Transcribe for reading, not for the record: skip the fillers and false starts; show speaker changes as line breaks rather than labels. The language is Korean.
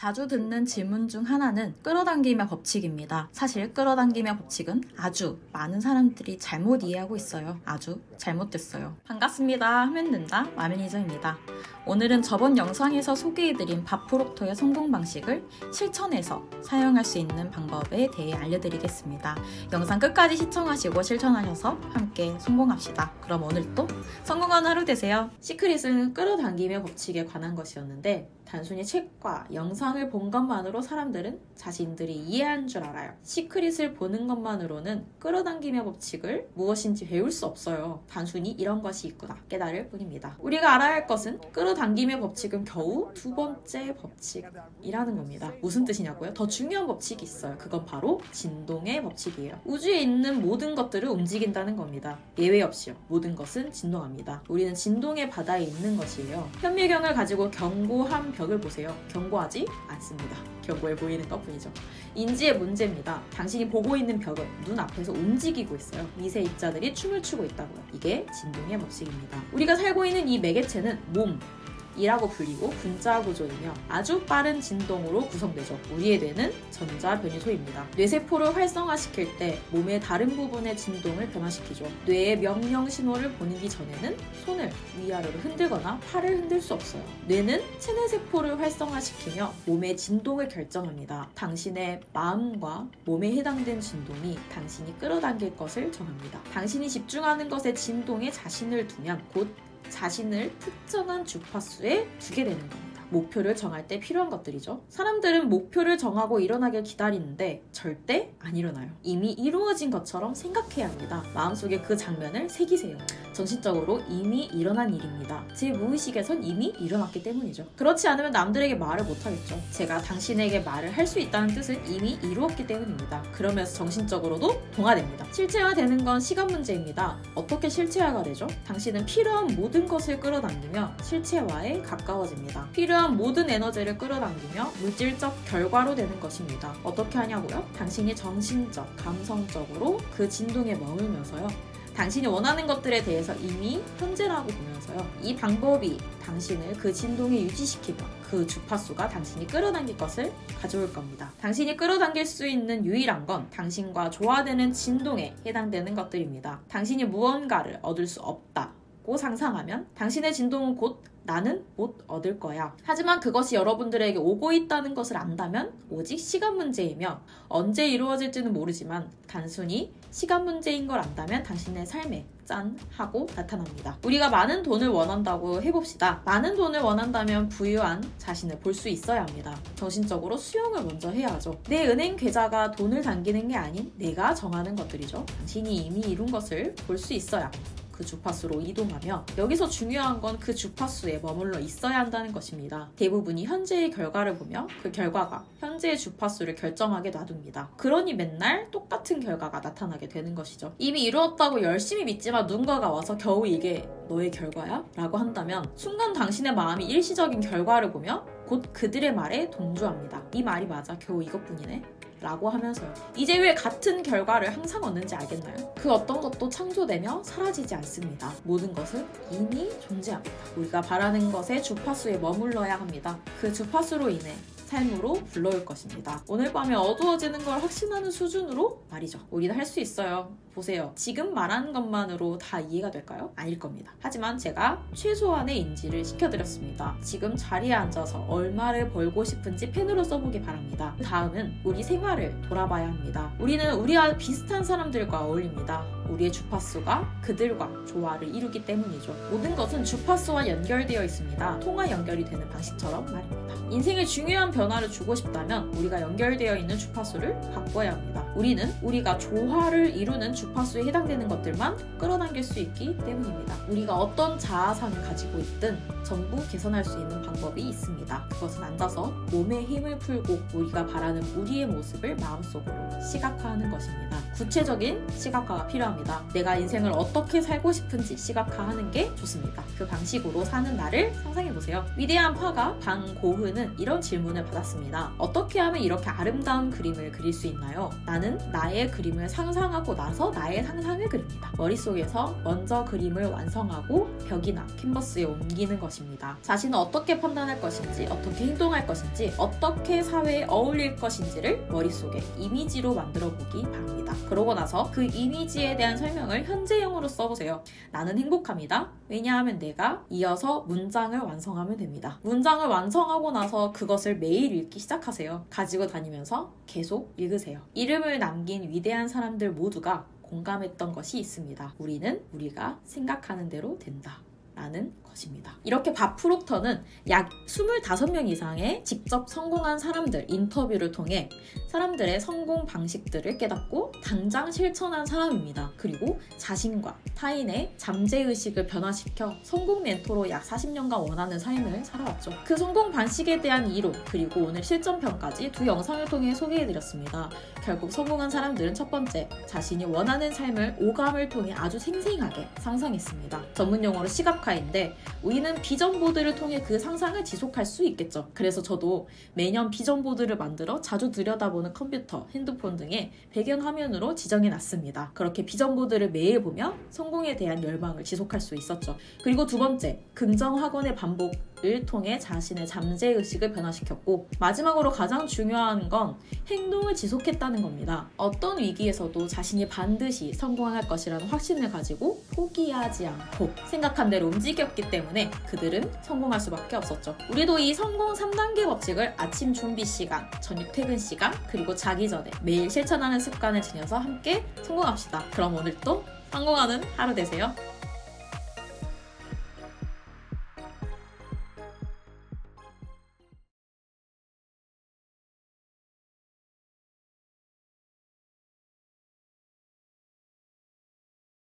자주 듣는 질문 중 하나는 끌어당김의 법칙입니다. 사실 끌어당김의 법칙은 아주 많은 사람들이 잘못 이해하고 있어요. 아주 잘못됐어요. 반갑습니다. 하면 된다 마매니저입니다. 오늘은 저번 영상에서 소개해드린 밥프록터의 성공 방식을 실천해서 사용할 수 있는 방법에 대해 알려드리겠습니다. 영상 끝까지 시청하시고 실천하셔서 함께 성공합시다. 그럼 오늘 또 성공하는 하루 되세요. 시크릿은 끌어당김의 법칙에 관한 것이었는데 단순히 책과 영상을 본 것만으로 사람들은 자신들이 이해한 줄 알아요. 시크릿을 보는 것만으로는 끌어당김의 법칙을 무엇인지 배울 수 없어요. 단순히 이런 것이 있구나 깨달을 뿐입니다. 우리가 알아야 할 것은 끌어당김의 법칙은 겨우 두 번째 법칙이라는 겁니다. 무슨 뜻이냐고요? 더 중요한 법칙이 있어요. 그건 바로 진동의 법칙이에요. 우주에 있는 모든 것들을 움직인다는 겁니다. 예외 없이요. 모든 것은 진동합니다. 우리는 진동의 바다에 있는 것이에요. 현미경을 가지고 견고한 벽을 보세요. 견고하지 않습니다. 견고해 보이는 것뿐이죠. 인지의 문제입니다. 당신이 보고 있는 벽은 눈앞에서 움직이고 있어요. 미세 입자들이 춤을 추고 있다고요. 이게 진동의 법칙입니다. 우리가 살고 있는 이 매개체는 몸이라고 불리고 분자 구조이며 아주 빠른 진동으로 구성되죠. 우리의 뇌는 전자 변이소입니다. 뇌세포를 활성화시킬 때 몸의 다른 부분의 진동을 변화시키죠. 뇌의 명령 신호를 보내기 전에는 손을 위아래로 흔들거나 팔을 흔들 수 없어요. 뇌는 체내세포를 활성화시키며 몸의 진동을 결정합니다. 당신의 마음과 몸에 해당된 진동이 당신이 끌어당길 것을 정합니다. 당신이 집중하는 것에 진동에 자신을 두면 곧 자신을 특정한 주파수에 두게 되는 겁니다. 목표를 정할 때 필요한 것들이죠. 사람들은 목표를 정하고 일어나길 기다리는데 절대 안 일어나요. 이미 이루어진 것처럼 생각해야 합니다. 마음속에 그 장면을 새기세요. 정신적으로 이미 일어난 일입니다. 제 무의식에선 이미 일어났기 때문이죠. 그렇지 않으면 남들에게 말을 못하겠죠. 제가 당신에게 말을 할 수 있다는 뜻은 이미 이루었기 때문입니다. 그러면서 정신적으로도 동화됩니다. 실체화되는 건 시간 문제입니다. 어떻게 실체화가 되죠? 당신은 필요한 모든 것을 끌어당기며 실체화에 가까워집니다. 필요한 모든 에너지를 끌어당기며 물질적 결과로 되는 것입니다. 어떻게 하냐고요? 당신이 정신적, 감성적으로 그 진동에 머물면서요. 당신이 원하는 것들에 대해서 이미 현재라고 보면서요. 이 방법이 당신을 그 진동에 유지시키며 그 주파수가 당신이 끌어당길 것을 가져올 겁니다. 당신이 끌어당길 수 있는 유일한 건 당신과 조화되는 진동에 해당되는 것들입니다. 당신이 무언가를 얻을 수 없다고 상상하면 당신의 진동은 곧 나는 못 얻을 거야. 하지만 그것이 여러분들에게 오고 있다는 것을 안다면 오직 시간 문제이며 언제 이루어질지는 모르지만 단순히 시간 문제인 걸 안다면 당신의 삶에 짠 하고 나타납니다. 우리가 많은 돈을 원한다고 해봅시다. 많은 돈을 원한다면 부유한 자신을 볼 수 있어야 합니다. 정신적으로 수용을 먼저 해야 하죠. 내 은행 계좌가 돈을 당기는 게 아닌 내가 정하는 것들이죠. 당신이 이미 이룬 것을 볼 수 있어야 그 주파수로 이동하며 여기서 중요한 건 그 주파수에 머물러 있어야 한다는 것입니다. 대부분이 현재의 결과를 보며 그 결과가 현재의 주파수를 결정하게 놔둡니다. 그러니 맨날 똑같은 결과가 나타나게 되는 것이죠. 이미 이루었다고 열심히 믿지만 누군가가 와서 겨우 이게 너의 결과야? 라고 한다면 순간 당신의 마음이 일시적인 결과를 보며 곧 그들의 말에 동조합니다. 이 말이 맞아 겨우 이것뿐이네? 라고 하면서요. 이제 왜 같은 결과를 항상 얻는지 알겠나요? 그 어떤 것도 창조되며 사라지지 않습니다. 모든 것은 이미 존재합니다. 우리가 바라는 것의 주파수에 머물러야 합니다. 그 주파수로 인해 삶으로 불러올 것입니다. 오늘 밤에 어두워지는 걸 확신하는 수준으로 말이죠. 우리는 할 수 있어요. 보세요. 지금 말하는 것만으로 다 이해가 될까요? 아닐 겁니다. 하지만 제가 최소한의 인지를 시켜드렸습니다. 지금 자리에 앉아서 얼마를 벌고 싶은지 펜으로 써보기 바랍니다. 다음은 우리 생활을 돌아봐야 합니다. 우리는 우리와 비슷한 사람들과 어울립니다. 우리의 주파수가 그들과 조화를 이루기 때문이죠. 모든 것은 주파수와 연결되어 있습니다. 통화 연결이 되는 방식처럼 말입니다. 인생에 중요한 변화를 주고 싶다면 우리가 연결되어 있는 주파수를 바꿔야 합니다. 우리는 우리가 조화를 이루는 주파수에 해당되는 것들만 끌어당길 수 있기 때문입니다. 우리가 어떤 자아상을 가지고 있든 전부 개선할 수 있는 방법이 있습니다. 그것은 앉아서 몸에 힘을 풀고 우리가 바라는 우리의 모습을 마음속으로 시각화하는 것입니다. 구체적인 시각화가 필요합니다. 중요합니다. 내가 인생을 어떻게 살고 싶은지 시각화하는 게 좋습니다. 그 방식으로 사는 나를 상상해보세요. 위대한 화가 방고흐는 이런 질문을 받았습니다. 어떻게 하면 이렇게 아름다운 그림을 그릴 수 있나요? 나는 나의 그림을 상상하고 나서 나의 상상을 그립니다. 머릿속에서 먼저 그림을 완성하고 벽이나 캔버스에 옮기는 것입니다. 자신은 어떻게 판단할 것인지, 어떻게 행동할 것인지, 어떻게 사회에 어울릴 것인지를 머릿속에 이미지로 만들어 보기 바랍니다. 그러고 나서 그 이미지에 대한 설명을 현재형으로 써보세요. 나는 행복합니다. 왜냐하면 내가 이어서 문장을 완성하면 됩니다. 문장을 완성하고 나서 그것을 매일 읽기 시작하세요. 가지고 다니면서 계속 읽으세요. 이름을 남긴 위대한 사람들 모두가 공감했던 것이 있습니다. 우리는 우리가 생각하는 대로 된다. 라는 것입니다. 이렇게 밥 프록터는 약 25명 이상의 직접 성공한 사람들 인터뷰를 통해 사람들의 성공 방식들을 깨닫고 당장 실천한 사람입니다. 그리고 자신과 타인의 잠재의식을 변화시켜 성공 멘토로 약 40년간 원하는 삶을 살아왔죠. 그 성공 방식에 대한 이론 그리고 오늘 실전편까지 두 영상을 통해 소개해드렸습니다. 결국 성공한 사람들은 첫 번째, 자신이 원하는 삶을 오감을 통해 아주 생생하게 상상했습니다. 전문 용어로 시각화인데 우리는 비전보드를 통해 그 상상을 지속할 수 있겠죠. 그래서 저도 매년 비전보드를 만들어 자주 들여다보는 컴퓨터, 핸드폰 등의 배경화면으로 지정해놨습니다. 그렇게 비전보드를 매일 보며 성공에 대한 열망을 지속할 수 있었죠. 그리고 두 번째, 긍정학원의 반복을 통해 자신의 잠재의식을 변화시켰고 마지막으로 가장 중요한 건 행동을 지속했다는 겁니다. 어떤 위기에서도 자신이 반드시 성공할 것이라는 확신을 가지고 포기하지 않고 생각한 대로 움직였기 때문에 그들은 성공할 수밖에 없었죠. 우리도 이 성공 3단계 법칙을 아침 준비 시간, 저녁 퇴근 시간, 그리고 자기 전에 매일 실천하는 습관을 지녀서 함께 성공합시다. 그럼 오늘 또 성공하는 하루 되세요.